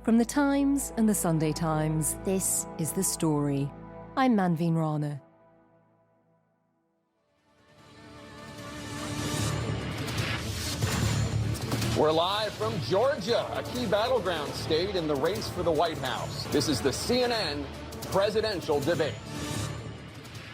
From the Times and the Sunday Times, this is The Story. I'm Manveen Rana. We're live from Georgia, a key battleground state in the race for the White House. This is the CNN presidential debate.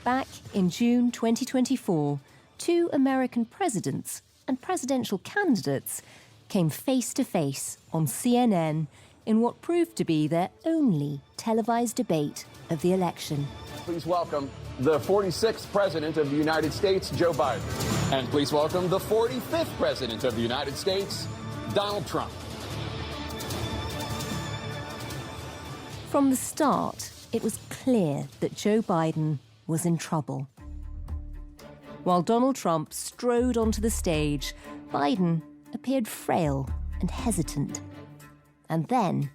Back in June 2024, two American presidents and presidential candidates came face to face on CNN in what proved to be their only televised debate of the election. Please welcome the 46th President of the United States, Joe Biden. And please welcome the 45th President of the United States, Donald Trump. From the start, it was clear that Joe Biden was in trouble. While Donald Trump strode onto the stage, Biden appeared frail and hesitant. And then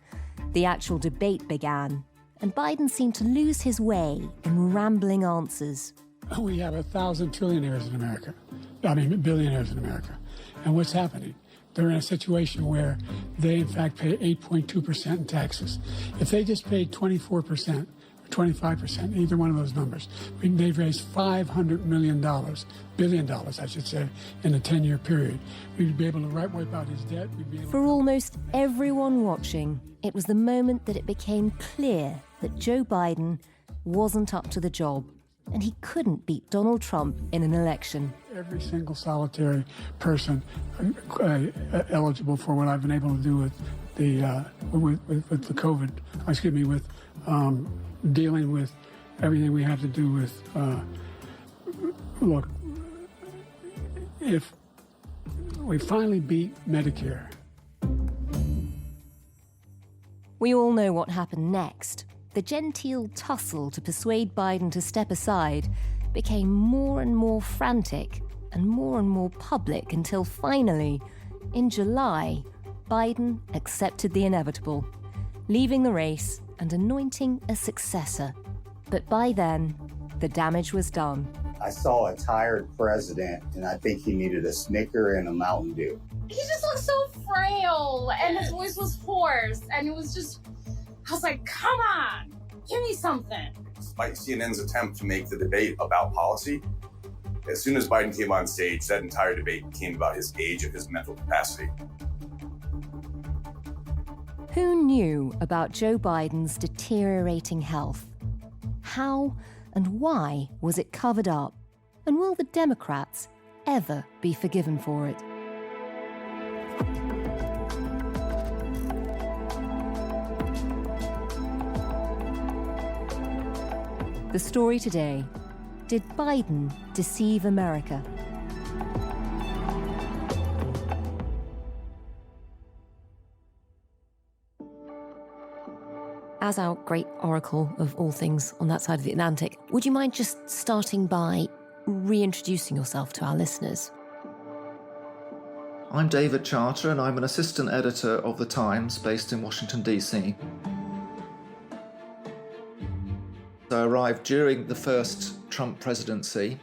the actual debate began, and Biden seemed to lose his way in rambling answers. We have 1,000 trillionaires in America. Billionaires in America. And what's happening? They're in a situation where they, in fact, pay 8.2% in taxes. If they just paid 24% or 25%, either one of those numbers, they've raised $500 billion, I should say, in a 10-year period. We'd be able to wipe out his debt. For almost everyone watching, it was the moment that it became clear that Joe Biden wasn't up to the job, and he couldn't beat Donald Trump in an election. Every single solitary person eligible for what I've been able to do with the COVID, with dealing with everything we have to do with, look, if we finally beat Medicare. We all know what happened next. The genteel tussle to persuade Biden to step aside became more and more frantic and more public until finally, in July, Biden accepted the inevitable, leaving the race and anointing a successor. But by then, the damage was done. I saw a tired president, and I think he needed a Snicker and a Mountain Dew. He just looked so frail, and his voice was hoarse, and it was just, I was like, come on, give me something. Despite CNN's attempt to make the debate about policy, as soon as Biden came on stage, that entire debate became about his age and his mental capacity. Who knew about Joe Biden's deteriorating health? How and why was it covered up? And will the Democrats ever be forgiven for it? The story today: did Biden deceive America? As our great oracle of all things on that side of the Atlantic, would you mind just starting by reintroducing yourself to our listeners? I'm David Charter, and I'm an assistant editor of The Times based in Washington, D.C. I arrived during the first Trump presidency,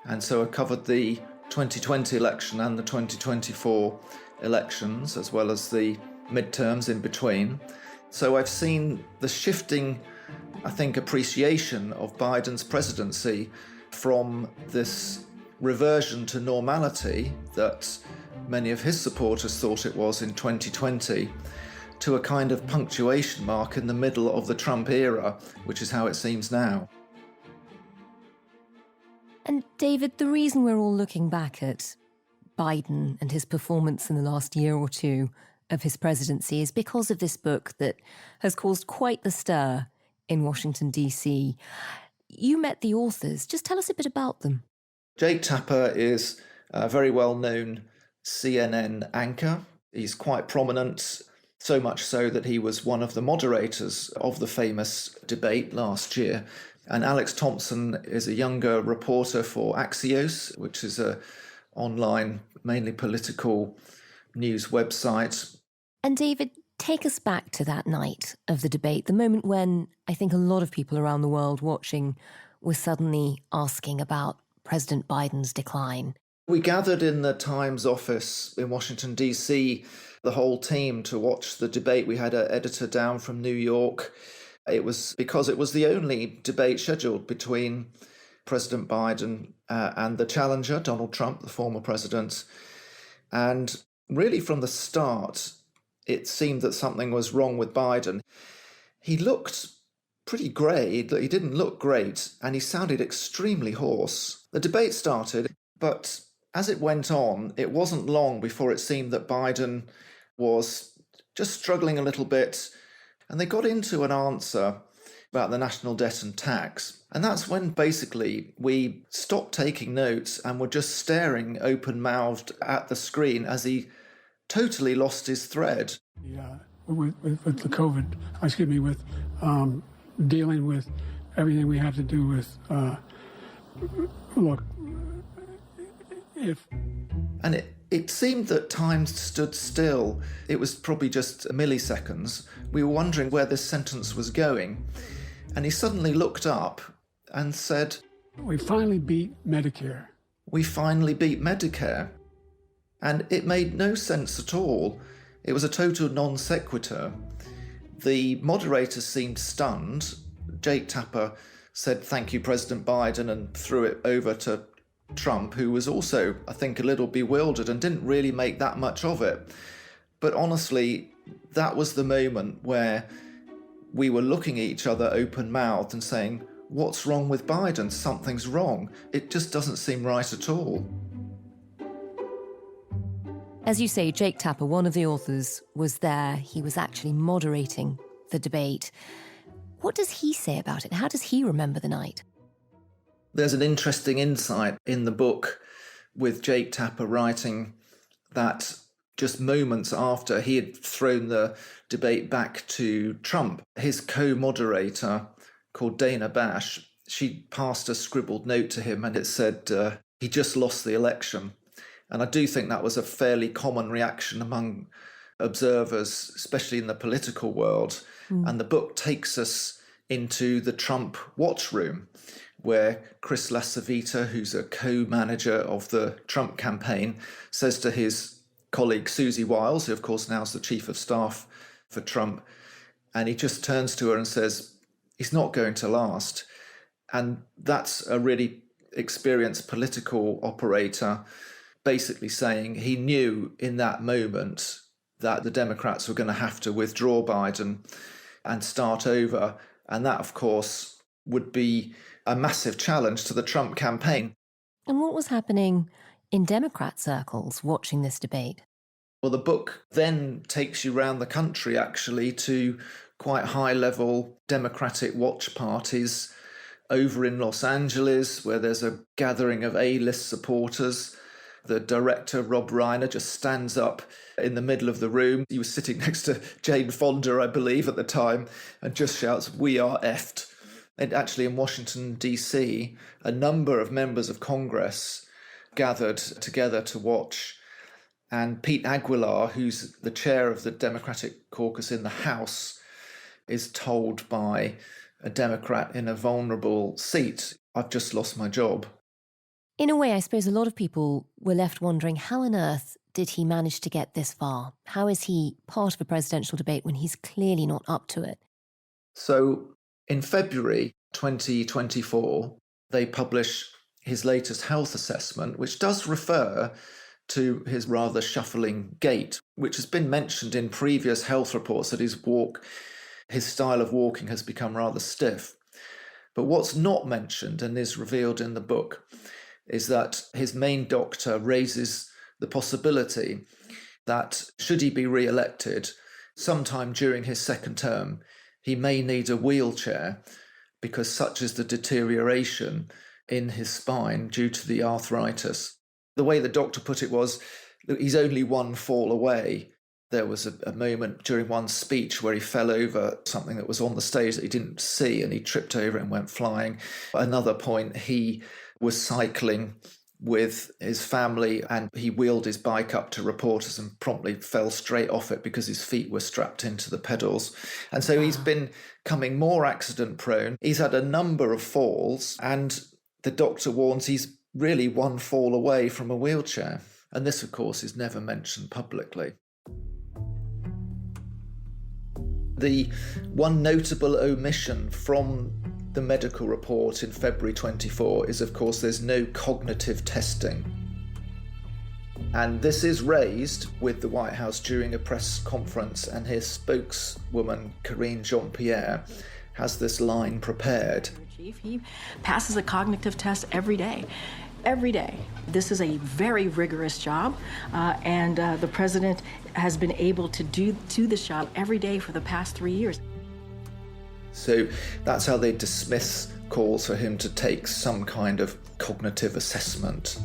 and so I covered the 2020 election and the 2024 elections, as well as the midterms in between. So I've seen the shifting, I think, appreciation of Biden's presidency from this reversion to normality that many of his supporters thought it was in 2020 to a kind of punctuation mark in the middle of the Trump era, which is how it seems now. And David, the reason we're all looking back at Biden and his performance in the last year or two of his presidency is because of this book that has caused quite the stir in Washington, D.C. You met the authors. Just tell us a bit about them. Jake Tapper is a very well-known CNN anchor. He's quite prominent, so much so that he was one of the moderators of the famous debate last year. And Alex Thompson is a younger reporter for Axios, which is a online, mainly political news website. And David, take us back to that night of the debate, the moment when I think a lot of people around the world watching were suddenly asking about President Biden's decline. We gathered in the Times office in Washington, D.C., the whole team to watch the debate. We had an editor down from New York. It was because it was the only debate scheduled between President Biden and the challenger, Donald Trump, the former president. And really from the start, it seemed that something was wrong with Biden. He looked pretty grey. He didn't look great, and he sounded extremely hoarse. The debate started, but as it went on, it wasn't long before it seemed that Biden was just struggling a little bit, and they got into an answer about the national debt and tax. And that's when basically we stopped taking notes and were just staring open-mouthed at the screen as he totally lost his thread. Yeah, with the COVID, with dealing with everything we have to do with, And it seemed that time stood still. It was probably just milliseconds. We were wondering where this sentence was going. And he suddenly looked up and said, "We finally beat Medicare." "We finally beat Medicare." And it made no sense at all. It was a total non sequitur. The moderator seemed stunned. Jake Tapper said, "Thank you, President Biden," and threw it over to Trump, who was also, I think, a little bewildered and didn't really make that much of it. But honestly, that was the moment where we were looking at each other open-mouthed and saying, what's wrong with Biden? Something's wrong. It just doesn't seem right at all. As you say, Jake Tapper, one of the authors, was there. He was actually moderating the debate. What does he say about it? How does he remember the night? There's an interesting insight in the book with Jake Tapper writing that just moments after he had thrown the debate back to Trump, his co-moderator, called Dana Bash, she passed a scribbled note to him and it said he just lost the election. And I do think that was a fairly common reaction among observers, especially in the political world. And the book takes us into the Trump watch room, where Chris Lasavita, who's a co-manager of the Trump campaign, says to his colleague Susie Wiles, who of course now is the chief of staff for Trump, and he just turns to her and says, he's not going to last. And that's a really experienced political operator basically saying he knew in that moment that the Democrats were going to have to withdraw Biden and start over. And that, of course, would be a massive challenge to the Trump campaign. And what was happening in Democrat circles watching this debate? Well, the book then takes you around the country, actually, to quite high-level Democratic watch parties over in Los Angeles, where there's a gathering of A-list supporters. The director, Rob Reiner, just stands up in the middle of the room. He was sitting next to Jane Fonda, I believe, at the time, and just shouts, "We are effed." And actually in Washington, D.C., a number of members of Congress gathered together to watch. And Pete Aguilar, who's the chair of the Democratic caucus in the House, is told by a Democrat in a vulnerable seat, "I've just lost my job." In a way, I suppose a lot of people were left wondering, how on earth did he manage to get this far? How is he part of a presidential debate when he's clearly not up to it? So in February 2024, they publish his latest health assessment, which does refer to his rather shuffling gait, which has been mentioned in previous health reports that his style of walking has become rather stiff. But what's not mentioned and is revealed in the book is that his main doctor raises the possibility that should he be re-elected, sometime during his second term, he may need a wheelchair because such is the deterioration in his spine due to the arthritis. The way the doctor put it was, he's only one fall away. There was a moment during one speech where he fell over something that was on the stage that he didn't see, and he tripped over it and went flying. At another point, he was cycling with his family and he wheeled his bike up to reporters and promptly fell straight off it because his feet were strapped into the pedals. And so he's been becoming more accident prone. He's had a number of falls, and the doctor warns he's really one fall away from a wheelchair. And this, of course, is never mentioned publicly. The one notable omission from the medical report in February 24 is, of course, there's no cognitive testing. And this is raised with the White House during a press conference, and his spokeswoman, Karine Jean-Pierre, has this line prepared. He passes a cognitive test every day. Every day. This is a very rigorous job, and the president has been able to do this job every day for the past 3 years. So that's how they dismiss calls for him to take some kind of cognitive assessment.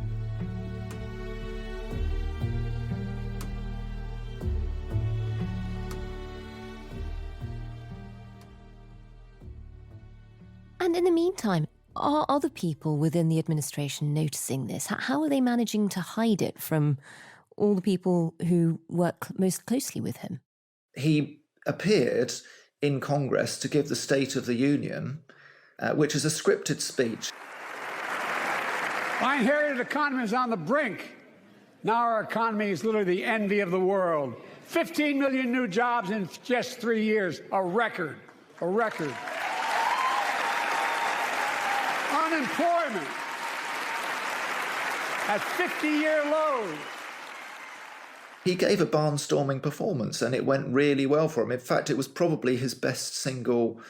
And in the meantime, are other people within the administration noticing this? How are they managing to hide it from all the people who work most closely with him? He appeared in Congress to give the State of the Union, which is a scripted speech. My inherited economy is on the brink. Now our economy is literally the envy of the world. 15 million new jobs in just 3 years, a record, a record. Unemployment at 50-year lows. He gave a barnstorming performance and it went really well for him. In fact, it was probably his best single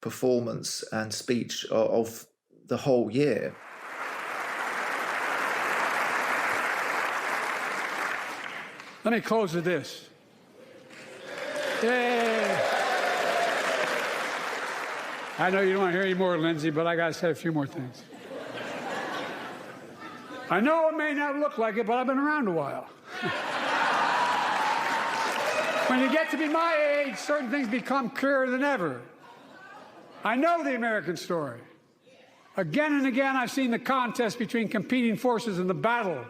performance and speech of the whole year. Let me close with this. Yay. I know you don't want to hear any more, Lindsay, but I got to say a few more things. I know it may not look like it, but I've been around a while. When you get to be my age, certain things become clearer than ever. I know the American story. Again and again, I've seen the contest between competing forces in the battle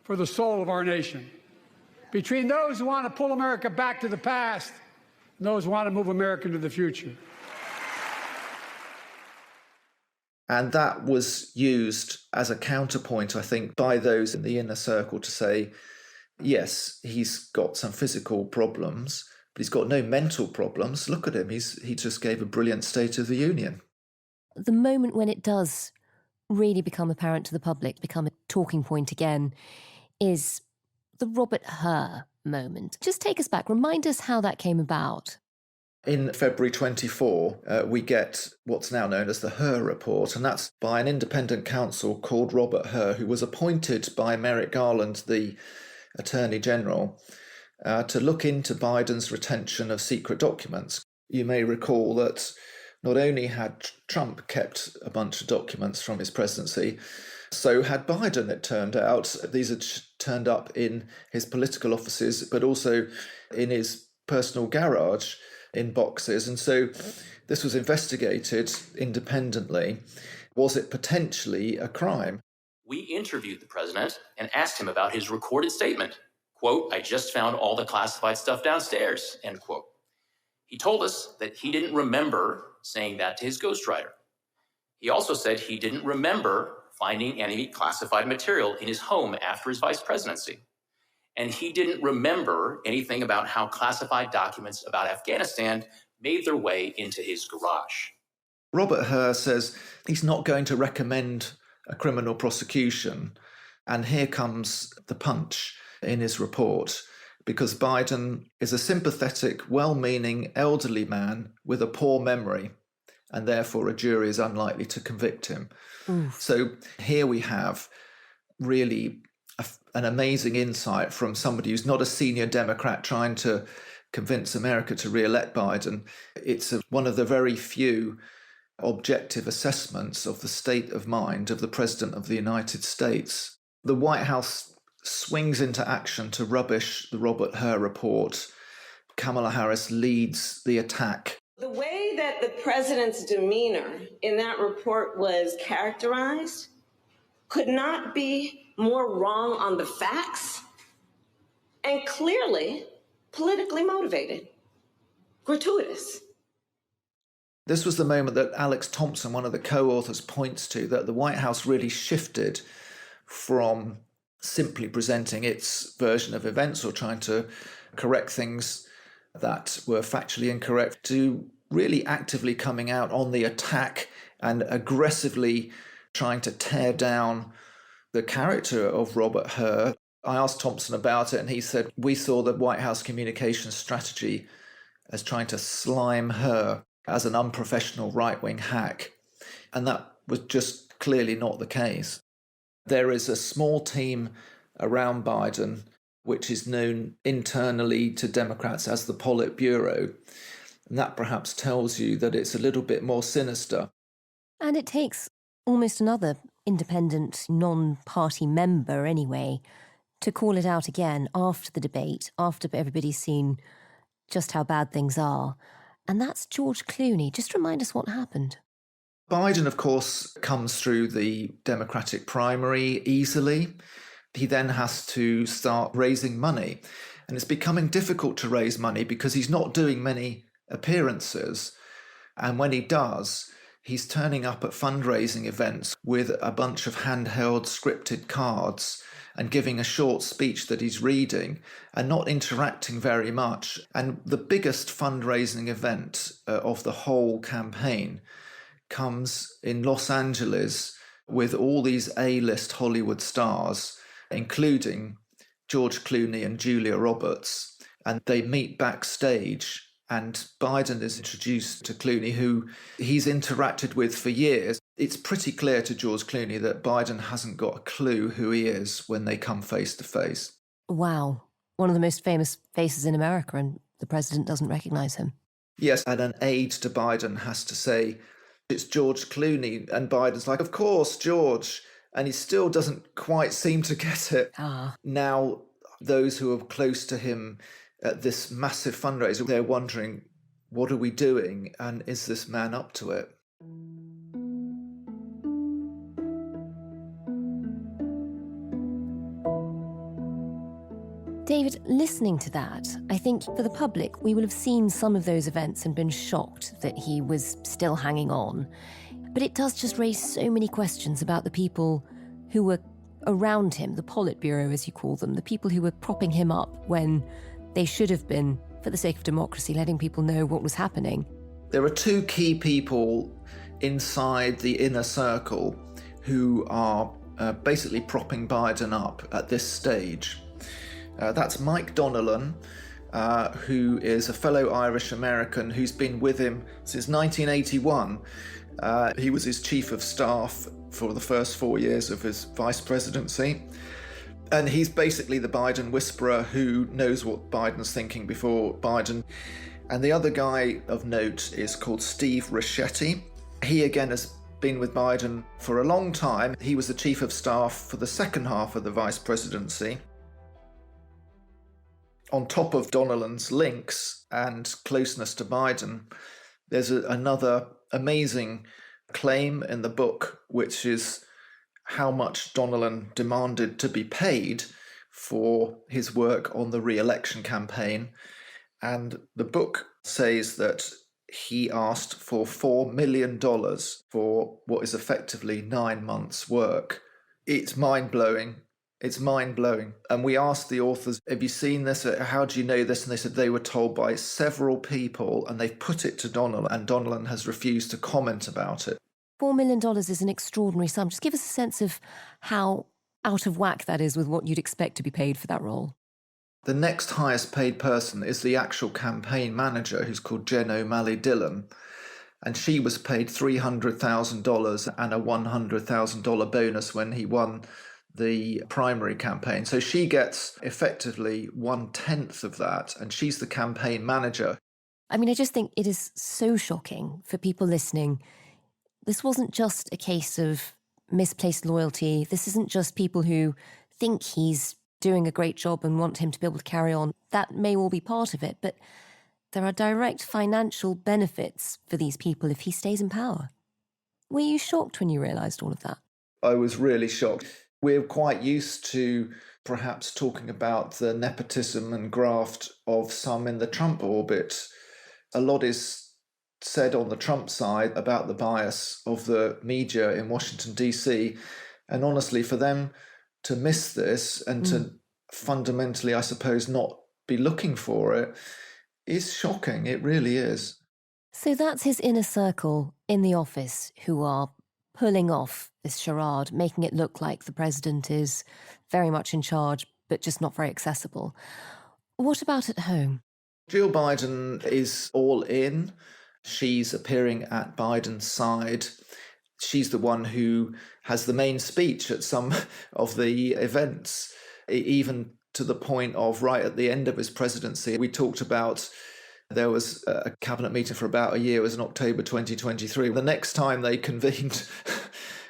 for the soul of our nation. Between those who want to pull America back to the past and those who want to move America into the future. And that was used as a counterpoint, I think, by those in the inner circle to say, yes, he's got some physical problems, but he's got no mental problems. Look at him. He just gave a brilliant State of the Union. The moment when it does really become apparent to the public, become a talking point again, is the Robert Hur moment. Just take us back. Remind us how that came about. In February 24, we get what's now known as the Hur report, and that's by an independent counsel called Robert Hur, who was appointed by Merrick Garland, the Attorney General, to look into Biden's retention of secret documents. You may recall that not only had Trump kept a bunch of documents from his presidency, so had Biden, it turned out. These had turned up in his political offices, but also in his personal garage in boxes. And so this was investigated independently. Was it potentially a crime? We interviewed the president and asked him about his recorded statement. Quote, "I just found all the classified stuff downstairs," end quote. He told us that he didn't remember saying that to his ghostwriter. He also said he didn't remember finding any classified material in his home after his vice presidency. And he didn't remember anything about how classified documents about Afghanistan made their way into his garage. Robert Hur says he's not going to recommend a criminal prosecution. And here comes the punch in his report, because Biden is a sympathetic, well-meaning elderly man with a poor memory, and therefore a jury is unlikely to convict him. Oof. So here we have really an amazing insight from somebody who's not a senior Democrat trying to convince America to re-elect Biden. It's one of the very few objective assessments of the state of mind of the President of the United States. The White House swings into action to rubbish the Robert Hur report. Kamala Harris leads the attack. The way that the president's demeanor in that report was characterized could not be more wrong on the facts and clearly politically motivated, gratuitous. This was the moment that Alex Thompson, one of the co-authors, points to, that the White House really shifted from simply presenting its version of events or trying to correct things that were factually incorrect to really actively coming out on the attack and aggressively trying to tear down the character of Robert Hur. I asked Thompson about it and he said, we saw the White House communications strategy as trying to slime Hur as an unprofessional right-wing hack. And that was just clearly not the case. There is a small team around Biden, which is known internally to Democrats as the Politburo. And that perhaps tells you that it's a little bit more sinister. And it takes almost another independent, non-party member anyway to call it out again after the debate, after everybody's seen just how bad things are. And that's George Clooney. Just remind us what happened. Biden, of course, comes through the Democratic primary easily. He then has to start raising money. And it's becoming difficult to raise money because he's not doing many appearances. And when he does, he's turning up at fundraising events with a bunch of handheld scripted cards and giving a short speech that he's reading and not interacting very much. And the biggest fundraising event of the whole campaign comes in Los Angeles with all these A-list Hollywood stars, including George Clooney and Julia Roberts. And they meet backstage and Biden is introduced to Clooney, who he's interacted with for years. It's pretty clear to George Clooney that Biden hasn't got a clue who he is when they come face to face. Wow. One of the most famous faces in America, and the president doesn't recognise him. Yes, and an aide to Biden has to say, it's George Clooney, and Biden's like, of course, George. And he still doesn't quite seem to get it. Now, those who are close to him at this massive fundraiser, they're wondering, what are we doing? And is this man up to it? David, listening to that, I think for the public, we will have seen some of those events and been shocked that he was still hanging on. But it does just raise so many questions about the people who were around him, the Politburo, as you call them, the people who were propping him up when they should have been, for the sake of democracy, letting people know what was happening. There are two key people inside the inner circle who are basically propping Biden up at this stage. That's Mike Donnellan, who is a fellow Irish American who's been with him since 1981. He was his chief of staff for the first 4 years of his vice presidency. And he's basically the Biden whisperer who knows what Biden's thinking before Biden. And the other guy of note is called Steve Ricchetti. He again has been with Biden for a long time. He was the chief of staff for the second half of the vice presidency. On top of Donnellan's links and closeness to Biden, there's another amazing claim in the book, which is how much Donnellan demanded to be paid for his work on the re-election campaign. And the book says that he asked for $4 million for what is effectively 9 months' work. It's mind-blowing. It's mind-blowing. And we asked the authors, have you seen this? How do you know this? And they said they were told by several people, and they've put it to Donnellan, and Donnellan has refused to comment about it. $4 million is an extraordinary sum. Just give us a sense of how out of whack that is with what you'd expect to be paid for that role. The next highest paid person is the actual campaign manager, who's called Jen O'Malley Dillon. And she was paid $300,000 and a $100,000 bonus when he won the primary campaign. So she gets effectively 1/10 of that, and she's the campaign manager. I mean, I just think it is so shocking for people listening. This wasn't just a case of misplaced loyalty. This isn't just people who think he's doing a great job and want him to be able to carry on. That may all be part of it, but there are direct financial benefits for these people if he stays in power. Were you shocked when you realised all of that? I was really shocked. We're quite used to perhaps talking about the nepotism and graft of some in the Trump orbit. A lot is said on the Trump side about the bias of the media in Washington, D.C. And honestly, for them to miss this and to fundamentally, I suppose, not be looking for it is shocking. It really is. So that's his inner circle in the office who are pulling off this charade, making it look like the president is very much in charge, but just not very accessible. What about at home? Jill Biden is all in. She's appearing at Biden's side. She's the one who has the main speech at some of the events, even to the point of right at the end of his presidency. We talked about there was a cabinet meeting for about a year. It was in October 2023. The next time they convened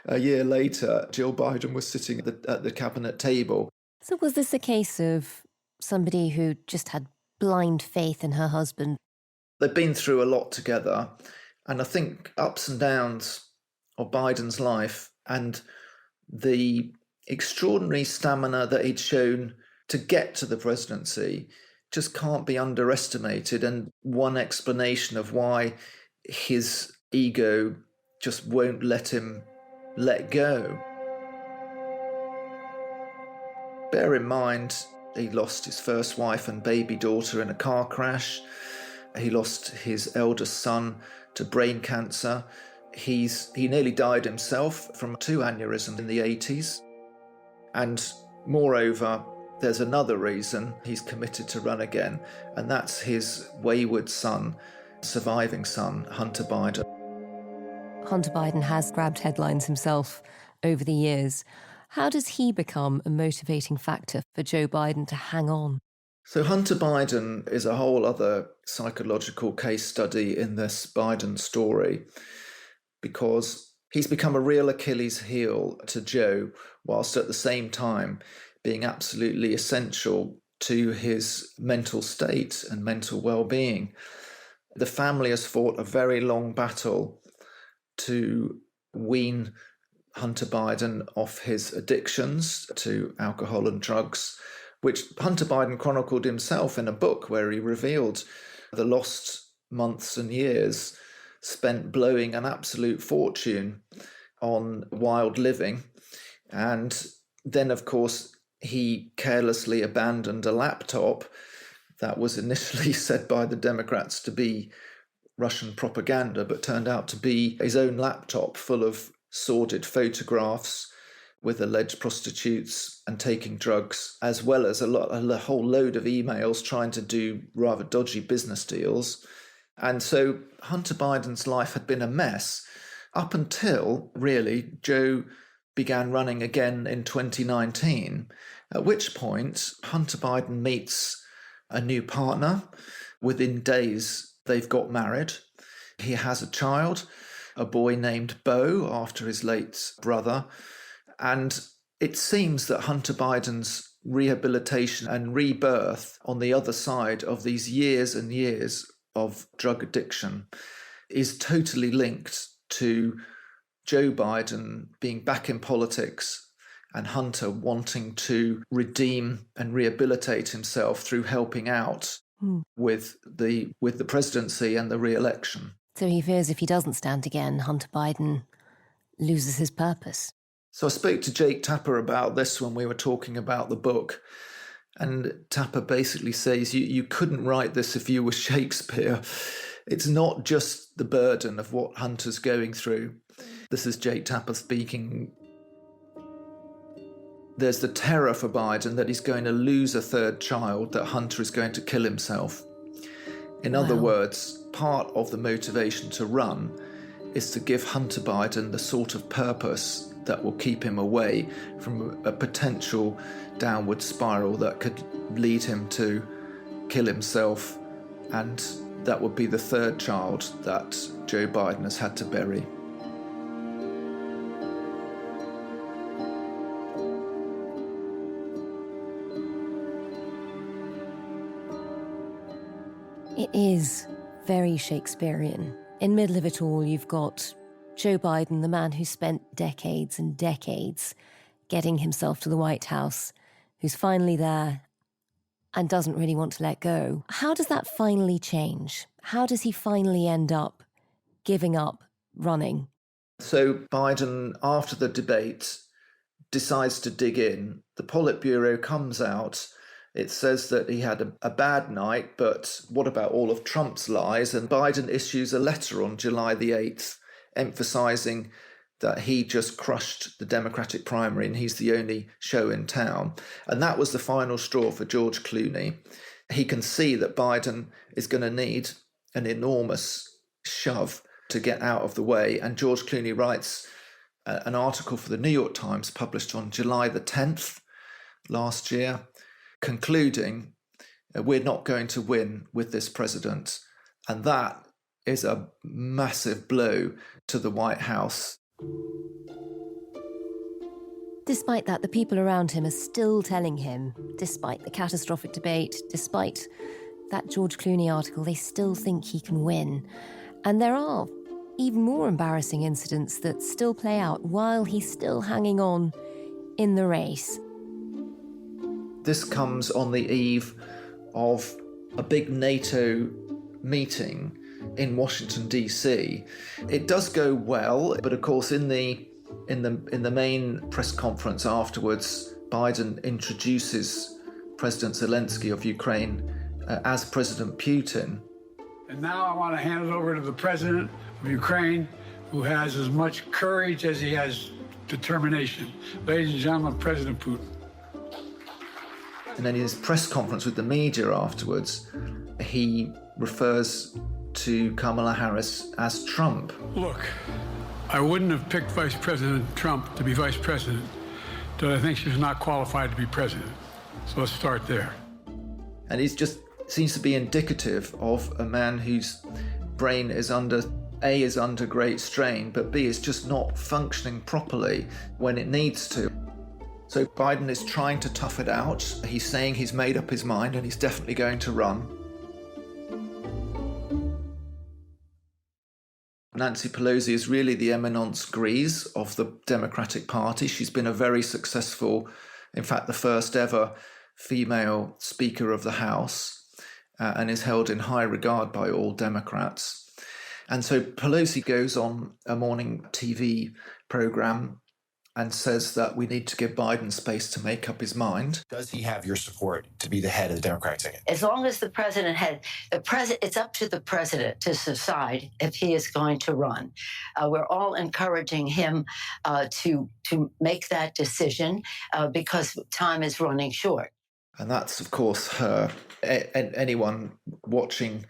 a year later, Jill Biden was sitting at the cabinet table. So was this a case of somebody who just had blind faith in her husband? They've been through a lot together. And I think ups and downs of Biden's life and the extraordinary stamina that he'd shown to get to the presidency just can't be underestimated. And one explanation of why his ego just won't let him let go. Bear in mind, he lost his first wife and baby daughter in a car crash. He lost his eldest son to brain cancer. He nearly died himself from 2 aneurysms in the 80s. And moreover, there's another reason he's committed to run again, and that's his wayward son, surviving son, Hunter Biden. Hunter Biden has grabbed headlines himself over the years. How does he become a motivating factor for Joe Biden to hang on? So Hunter Biden is a whole other psychological case study in this Biden story, because he's become a real Achilles heel to Joe, whilst at the same time being absolutely essential to his mental state and mental well-being. The family has fought a very long battle to wean Hunter Biden off his addictions to alcohol and drugs, which Hunter Biden chronicled himself in a book where he revealed the lost months and years spent blowing an absolute fortune on wild living. And then, of course, he carelessly abandoned a laptop that was initially said by the Democrats to be Russian propaganda, but turned out to be his own laptop full of sordid photographs with alleged prostitutes and taking drugs, as well as a whole load of emails trying to do rather dodgy business deals. And so Hunter Biden's life had been a mess up until, really, Joe began running again in 2019, at which point Hunter Biden meets a new partner. Within days, they've got married. He has a child, a boy named Beau, after his late brother. And it seems that Hunter Biden's rehabilitation and rebirth on the other side of these years and years of drug addiction is totally linked to Joe Biden being back in politics and Hunter wanting to redeem and rehabilitate himself through helping out with the presidency and the re-election. So he fears if he doesn't stand again, Hunter Biden loses his purpose. So I spoke to Jake Tapper about this when we were talking about the book. And Tapper basically says you couldn't write this if you were Shakespeare. It's not just the burden of what Hunter's going through. This is Jake Tapper speaking. There's the terror for Biden that he's going to lose a third child, that Hunter is going to kill himself. In other words, part of the motivation to run is to give Hunter Biden the sort of purpose that will keep him away from a potential downward spiral that could lead him to kill himself. And that would be the third child that Joe Biden has had to bury. It is very Shakespearean. In the middle of it all, you've got Joe Biden, the man who spent decades and decades getting himself to the White House, who's finally there and doesn't really want to let go. How does that finally change? How does he finally end up giving up running? So Biden, after the debate, decides to dig in. The Politburo comes out. It says that he had a bad night, but what about all of Trump's lies? And Biden issues a letter on July the 8th, emphasizing that he just crushed the Democratic primary and he's the only show in town. And that was the final straw for George Clooney. He can see that Biden is going to need an enormous shove to get out of the way. And George Clooney writes an article for the New York Times published on July the 10th last year, concluding we're not going to win with this president. And that is a massive blow to the White House. Despite that, the people around him are still telling him, despite the catastrophic debate, despite that George Clooney article, they still think he can win. And there are even more embarrassing incidents that still play out while he's still hanging on in the race. This comes on the eve of a big NATO meeting in Washington, D.C. It does go well, but of course in the main press conference afterwards, Biden introduces President Zelensky of Ukraine as President Putin. And now I want to hand it over to the president of Ukraine, who has as much courage as he has determination. Ladies and gentlemen, President Putin. And then in his press conference with the media afterwards, he refers to Kamala Harris as Trump. Look, I wouldn't have picked Vice President Trump to be vice president, but I think she's not qualified to be president. So let's start there. And he's just seems to be indicative of a man whose brain is under great strain, but B, is just not functioning properly when it needs to. So Biden is trying to tough it out. He's saying he's made up his mind and he's definitely going to run. Nancy Pelosi is really the eminence grise of the Democratic Party. She's been a very successful, in fact, the first ever female Speaker of the House, and is held in high regard by all Democrats. And so Pelosi goes on a morning TV program and says that we need to give Biden space to make up his mind. Does he have your support to be the head of the Democratic ticket? As long as the president it's up to the president to decide if he is going to run. We're all encouraging him to make that decision because time is running short. And that's, of course, her. Anyone watching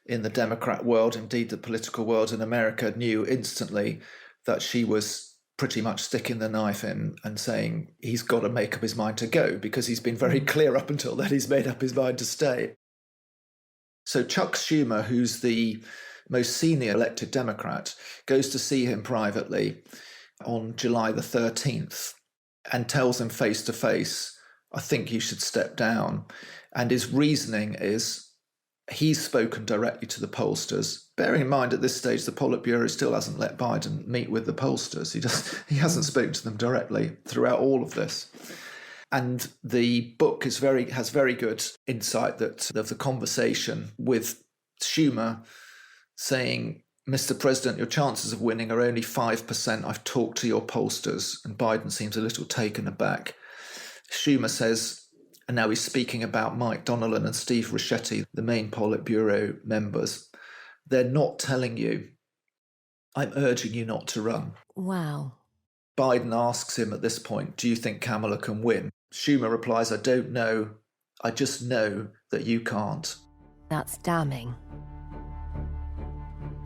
in the Democrat world, indeed the political world in America, knew instantly that she was pretty much sticking the knife in and saying he's got to make up his mind to go, because he's been very clear up until then he's made up his mind to stay. So Chuck Schumer, who's the most senior elected Democrat, goes to see him privately on July the 13th and tells him face to face, I think you should step down. And his reasoning is he's spoken directly to the pollsters. Bearing in mind at this stage, the Politburo still hasn't let Biden meet with the pollsters. He hasn't spoken to them directly throughout all of this. And the book has very good insight of the conversation with Schumer saying, Mr. President, your chances of winning are only 5%. I've talked to your pollsters. And Biden seems a little taken aback. Schumer says, and now he's speaking about Mike Donnellan and Steve Ricchetti, the main Politburo members. They're not telling you. I'm urging you not to run. Wow. Biden asks him at this point, do you think Kamala can win? Schumer replies, I don't know. I just know that you can't. That's damning.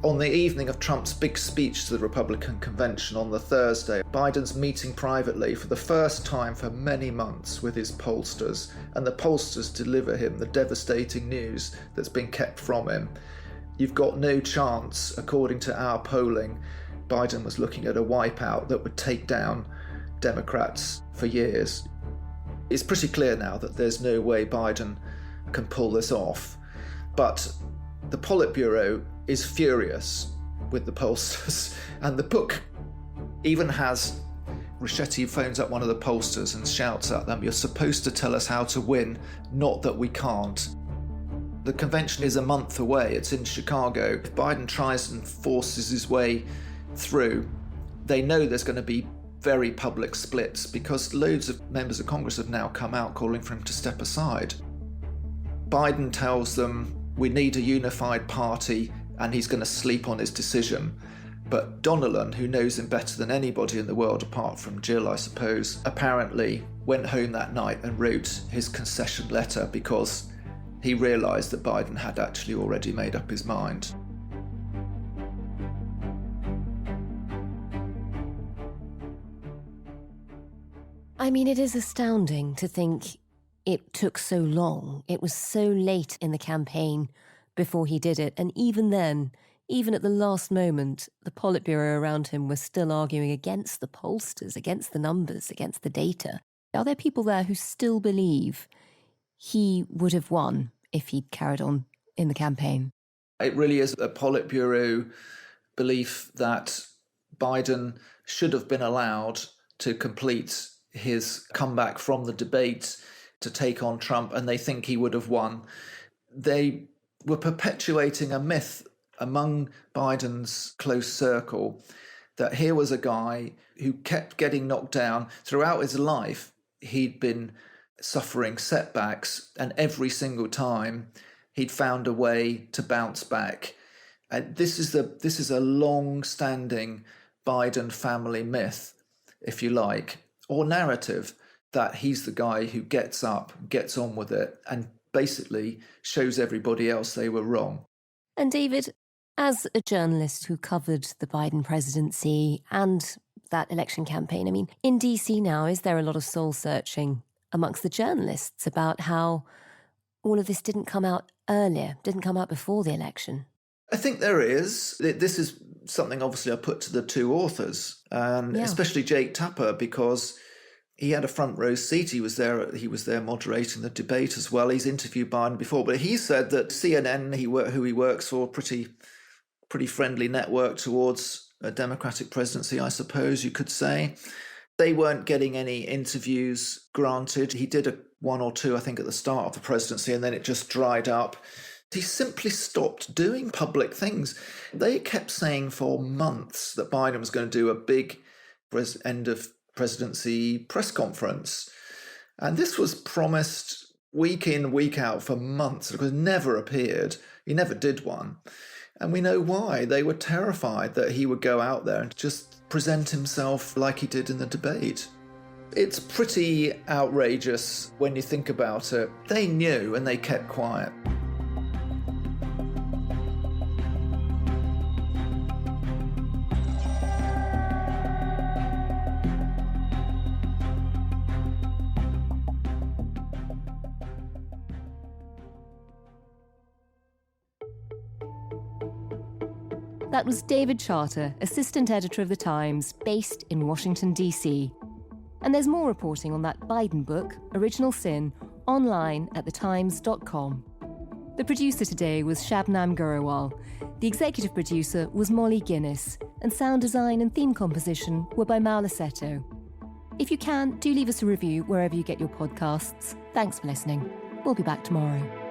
On the evening of Trump's big speech to the Republican convention on the Thursday, Biden's meeting privately for the first time for many months with his pollsters, and the pollsters deliver him the devastating news that's been kept from him. You've got no chance, according to our polling. Biden was looking at a wipeout that would take down Democrats for years. It's pretty clear now that there's no way Biden can pull this off, but the Politburo is furious with the pollsters, and the book even has Ricchetti phones up one of the pollsters and shouts at them, you're supposed to tell us how to win, not that we can't. The convention is a month away, it's in Chicago. If Biden tries and forces his way through, they know there's going to be very public splits because loads of members of Congress have now come out calling for him to step aside. Biden tells them we need a unified party and he's going to sleep on his decision. But Donnellan, who knows him better than anybody in the world apart from Jill, I suppose, apparently went home that night and wrote his concession letter because he realised that Biden had actually already made up his mind. I mean, it is astounding to think it took so long. It was so late in the campaign before he did it. And even then, even at the last moment, the Politburo around him was still arguing against the pollsters, against the numbers, against the data. Are there people there who still believe he would have won if he'd carried on in the campaign? It really is a Politburo belief that Biden should have been allowed to complete his comeback from the debate to take on Trump, and they think he would have won. They were perpetuating a myth among Biden's close circle that here was a guy who kept getting knocked down throughout his life. He'd been suffering setbacks, and every single time he'd found a way to bounce back. And this is a long-standing Biden family myth, if you like, or narrative, that he's the guy who gets up, gets on with it, and basically shows everybody else they were wrong. And David, as a journalist who covered the Biden presidency and that election campaign, I mean, in DC now, is there a lot of soul-searching amongst the journalists about how all of this didn't come out earlier, didn't come out before the election? I think there is. This is something obviously I put to the two authors, and especially Jake Tapper, because he had a front row seat. He was there moderating the debate as well. He's interviewed Biden before, but he said that CNN, who he works for, pretty friendly network towards a Democratic presidency, I suppose you could say. They weren't getting any interviews granted. He did one or two, I think, at the start of the presidency, and then it just dried up. He simply stopped doing public things. They kept saying for months that Biden was going to do a big end of presidency press conference. And this was promised week in, week out for months. It never appeared. He never did one. And we know why. They were terrified that he would go out there and just present himself like he did in the debate. It's pretty outrageous when you think about it. They knew and they kept quiet. That was David Charter, assistant editor of The Times, based in Washington, D.C. And there's more reporting on that Biden book, Original Sin, online at thetimes.com. The producer today was Shabnam Grewal. The executive producer was Molly Guinness, and sound design and theme composition were by Maula Seto. If you can, do leave us a review wherever you get your podcasts. Thanks for listening. We'll be back tomorrow.